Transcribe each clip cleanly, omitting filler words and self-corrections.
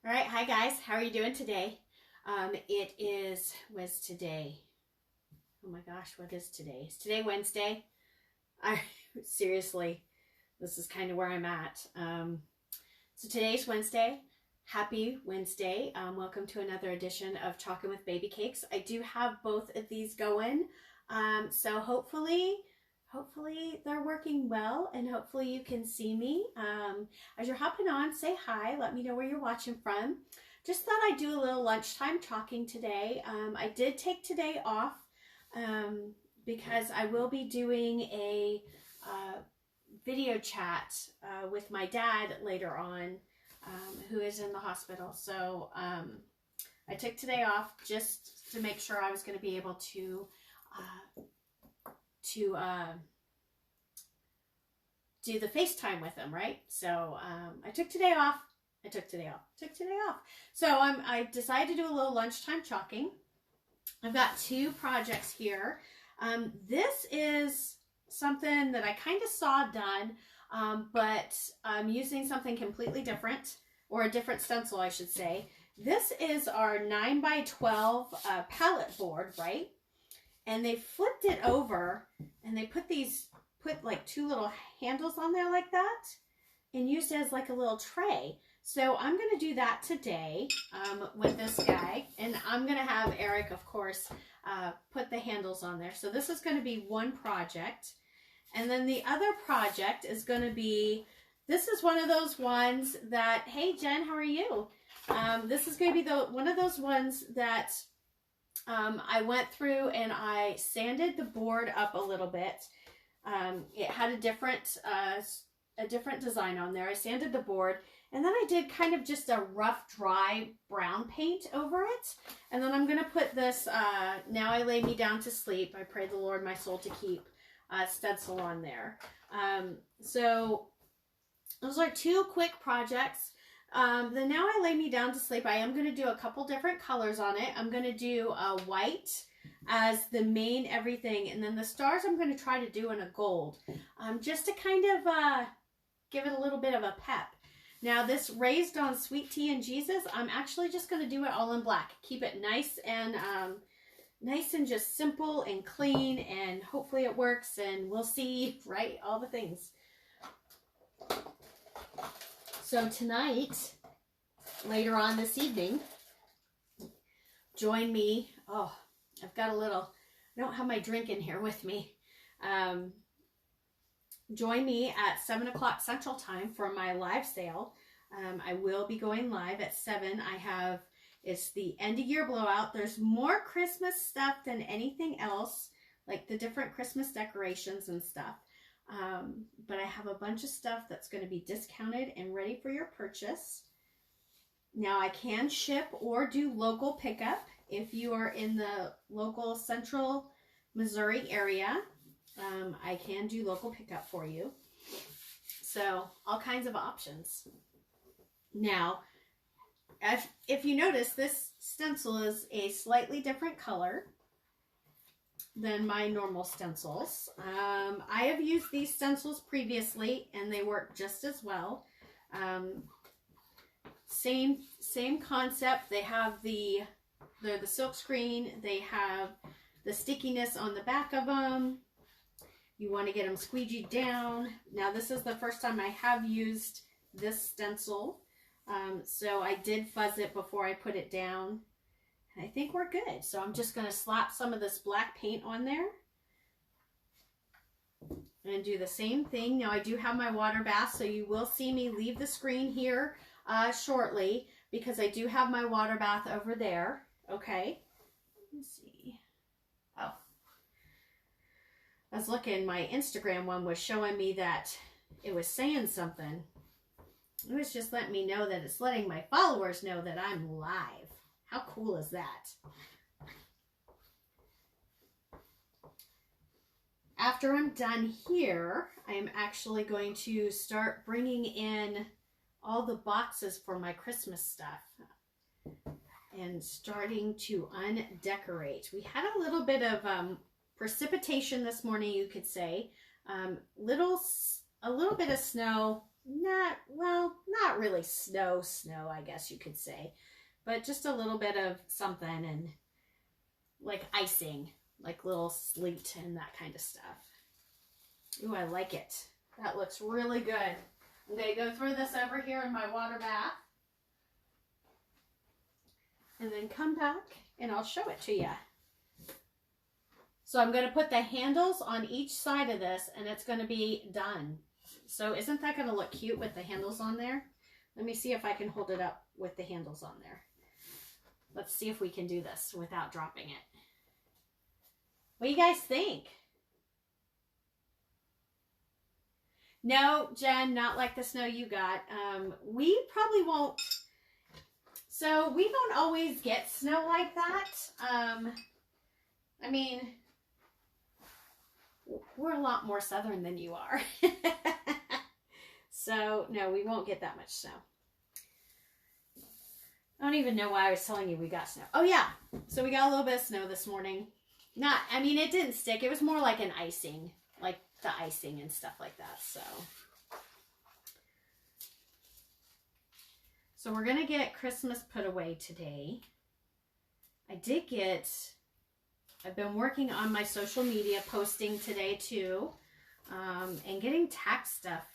All right, hi guys, how are you doing today? Was today? Oh my gosh, what is today? Is today Wednesday? I seriously, this is kind of where I'm at. So today's Wednesday. Happy Wednesday. Welcome to another edition of Talking with Babycakes. I do have both of these going. So hopefully they're working well, and hopefully you can see me. As you're hopping on, say hi. Let me know where you're watching from. Just thought I'd do a little lunchtime talking today. I did take today off because I will be doing a video chat with my dad later on, who is in the hospital. So I took today off just to make sure I was going to be able to do the FaceTime with him, right? So I took today off. So I decided to do a little lunchtime chalking. I've got two projects here. This is something that I kind of saw done, but I'm using something completely different, or a different stencil, I should say. This is our 9x12 pallet board, right? And they flipped it over, and they put like two little handles on there like that, and used it as like a little tray. So I'm going to do that today with this guy, and I'm going to have Eric, of course, put the handles on there. So this is going to be one project. And then the other project is going to be, this is one of those ones that, hey Jen, how are you? This is going to be one of those ones that I went through and I sanded the board up a little bit. It had a different design on there. I sanded the board, and then I did kind of just a rough, dry brown paint over it. And then I'm going to put this, Now I Lay Me Down to Sleep, I Pray the Lord My Soul to Keep, stencil on there. So those are two quick projects. The Now I Lay Me Down to Sleep, I am going to do a couple different colors on it. I'm going to do white as the main everything, and then the stars I'm going to try to do in a gold, just to kind of give it a little bit of a pep. Now this Raised on Sweet Tea and Jesus, I'm actually just going to do it all in black. Keep it nice and just simple and clean, and hopefully it works, and we'll see, right? All the things. So tonight, later on this evening, join me. Oh, I've got I don't have my drink in here with me. Join me at 7 o'clock Central Time for my live sale. I will be going live at 7. It's the end of year blowout. There's more Christmas stuff than anything else, like the different Christmas decorations and stuff. But I have a bunch of stuff that's going to be discounted and ready for your purchase. Now I can ship or do local pickup if you are in the local central Missouri area. I can do local pickup for you. So all kinds of options. Now, if you notice, this stencil is a slightly different color than my normal stencils. I have used these stencils previously, and they work just as well. Same concept. They're the silk screen. They have the stickiness on the back of them. You want to get them squeegeed down. Now this is the first time I have used this stencil. So I did fuzz it before I put it down. I think we're good. So I'm just going to slap some of this black paint on there and do the same thing. Now I do have my water bath, so you will see me leave the screen here shortly, because I do have my water bath over there. Okay. Let's see. Oh. I was looking, my Instagram one was showing me that it was saying something. It was just letting me know that it's letting my followers know that I'm live. How cool is that? After I'm done here, I am actually going to start bringing in all the boxes for my Christmas stuff and starting to undecorate. We had a little bit of precipitation this morning, you could say. A little bit of snow not really snow, I guess you could say, but just a little bit of something, and like icing, like little sleet and that kind of stuff. Ooh, I like it. That looks really good. I'm going to go throw this over here in my water bath and then come back and I'll show it to you. So I'm going to put the handles on each side of this and it's going to be done. So isn't that going to look cute with the handles on there? Let me see if I can hold it up with the handles on there. Let's see if we can do this without dropping it. What do you guys think? No, Jen, not like the snow you got. We probably won't. So we don't always get snow like that. I mean, we're a lot more southern than you are. So, no, we won't get that much snow. I don't even know why I was telling you we got snow. Oh, yeah. So we got a little bit of snow this morning. I mean, it didn't stick. It was more like an icing, like the icing and stuff like that. So we're going to get Christmas put away today. I've been working on my social media posting today too, and getting tax stuff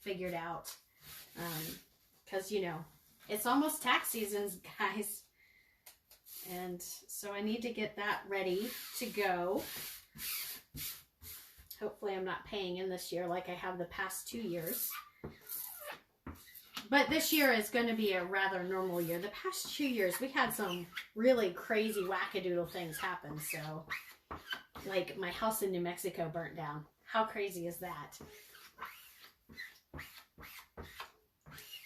figured out. Because, you know, it's almost tax season, guys. And so I need to get that ready to go. Hopefully I'm not paying in this year like I have the past 2 years. But this year is going to be a rather normal year. The past 2 years, we had some really crazy wackadoodle things happen. So, like my house in New Mexico burnt down. How crazy is that?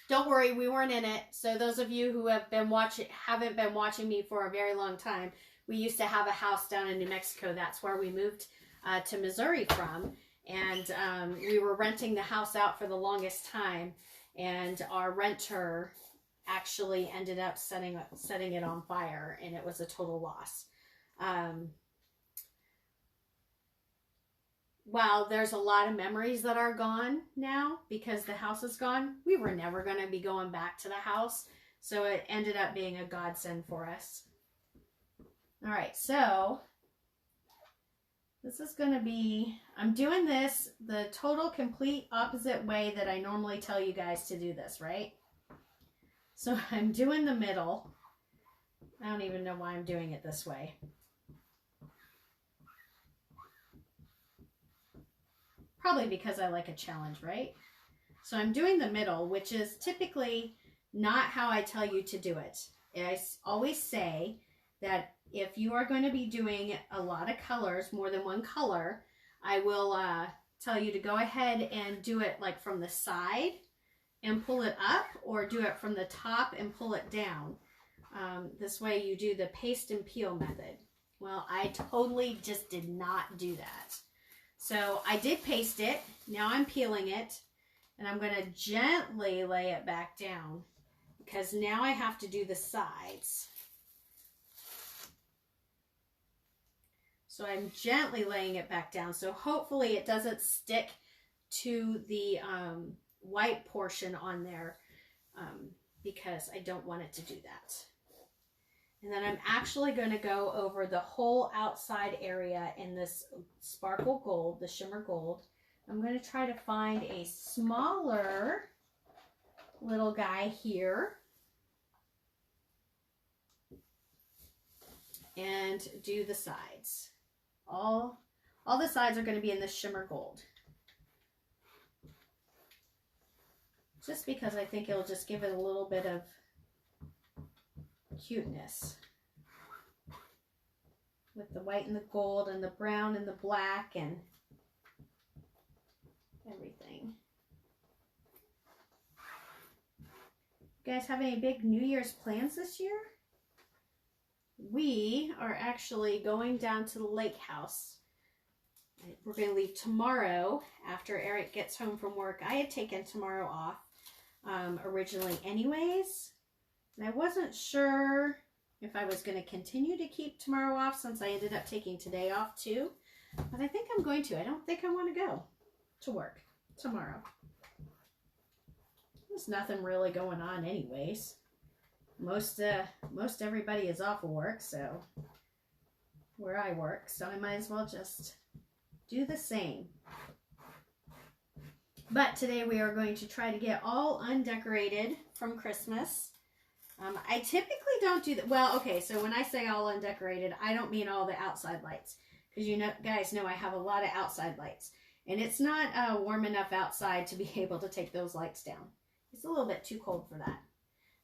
Don't worry, we weren't in it. So those of you who haven't been watching me for a very long time, we used to have a house down in New Mexico. That's where we moved to Missouri from. And we were renting the house out for the longest time. And our renter actually ended up setting it on fire, and it was a total loss. While there's a lot of memories that are gone now because the house is gone, we were never going to be going back to the house. So it ended up being a godsend for us. All right, so this is going to be, I'm doing this the total complete opposite way that I normally tell you guys to do this, right? So I'm doing the middle. I don't even know why I'm doing it this way. Probably because I like a challenge, right? So I'm doing the middle, which is typically not how I tell you to do it. I always say that if you are going to be doing a lot of colors, more than one color, I will tell you to go ahead and do it like from the side and pull it up, or do it from the top and pull it down. This way you do the paste and peel method. Well, I totally just did not do that. So I did paste it. Now I'm peeling it, and I'm going to gently lay it back down because now I have to do the sides. So I'm gently laying it back down. So hopefully it doesn't stick to the white portion on there, because I don't want it to do that. And then I'm actually going to go over the whole outside area in this sparkle gold, the shimmer gold. I'm going to try to find a smaller little guy here and do the sides. All the sides are going to be in this shimmer gold. Just because I think it'll just give it a little bit of cuteness. With the white and the gold and the brown and the black and everything. You guys have any big New Year's plans this year? We are actually going down to the lake house. We're going to leave tomorrow after Eric gets home from work. I had taken tomorrow off originally anyways. And I wasn't sure if I was going to continue to keep tomorrow off since I ended up taking today off too. But I think I'm going to. I don't think I want to go to work tomorrow. There's nothing really going on anyways. Most everybody is off of work, so where I work, so I might as well just do the same. But today we are going to try to get all undecorated from Christmas. I typically don't do that. Well, okay, so when I say all undecorated, I don't mean all the outside lights. Because you know, guys know I have a lot of outside lights. And it's not warm enough outside to be able to take those lights down. It's a little bit too cold for that.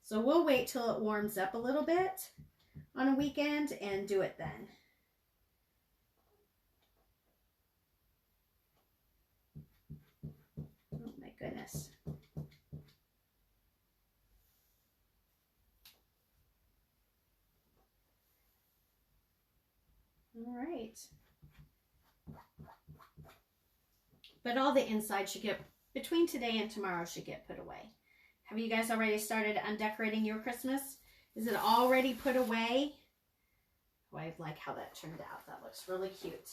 So we'll wait till it warms up a little bit on a weekend and do it then. Oh my goodness. All right. But all the inside should get, between today and tomorrow, should get put away. Have you guys already started undecorating your Christmas? Is it already put away? Oh, I like how that turned out. That looks really cute.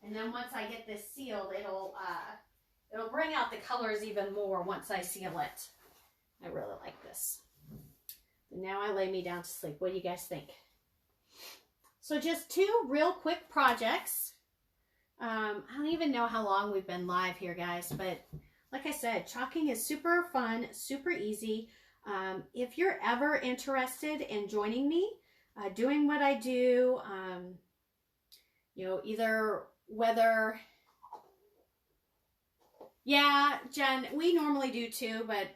And then once I get this sealed, it'll bring out the colors even more once I seal it. I really like this. And now I lay me down to sleep. What do you guys think? So just 2 real quick projects. I don't even know how long we've been live here, guys, but like I said, chalking is super fun, super easy. If you're ever interested in joining me, doing what I do, you know, either whether, yeah, Jen, we normally do too, but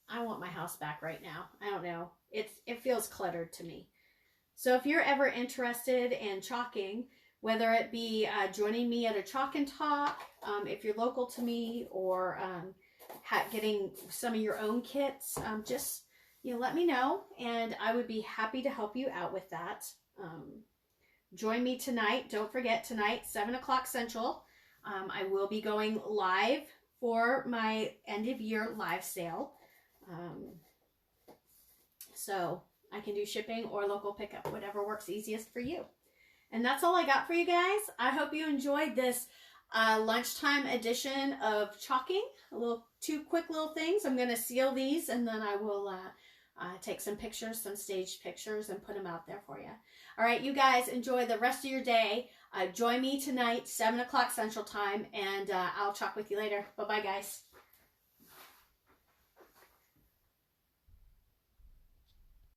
I want my house back right now. I don't know. It feels cluttered to me. So if you're ever interested in chalking, whether it be joining me at a chalk and talk, if you're local to me, or getting some of your own kits, just let me know, and I would be happy to help you out with that. Join me tonight. Don't forget, tonight, 7 o'clock Central, I will be going live for my end of year live sale. So I can do shipping or local pickup, whatever works easiest for you. And that's all I got for you guys. I hope you enjoyed this lunchtime edition of chalking. 2 quick little things. I'm going to seal these, and then I will take some pictures, some staged pictures, and put them out there for you. All right, you guys enjoy the rest of your day. Join me tonight, 7 o'clock Central Time, and I'll chalk with you later. Bye-bye, guys.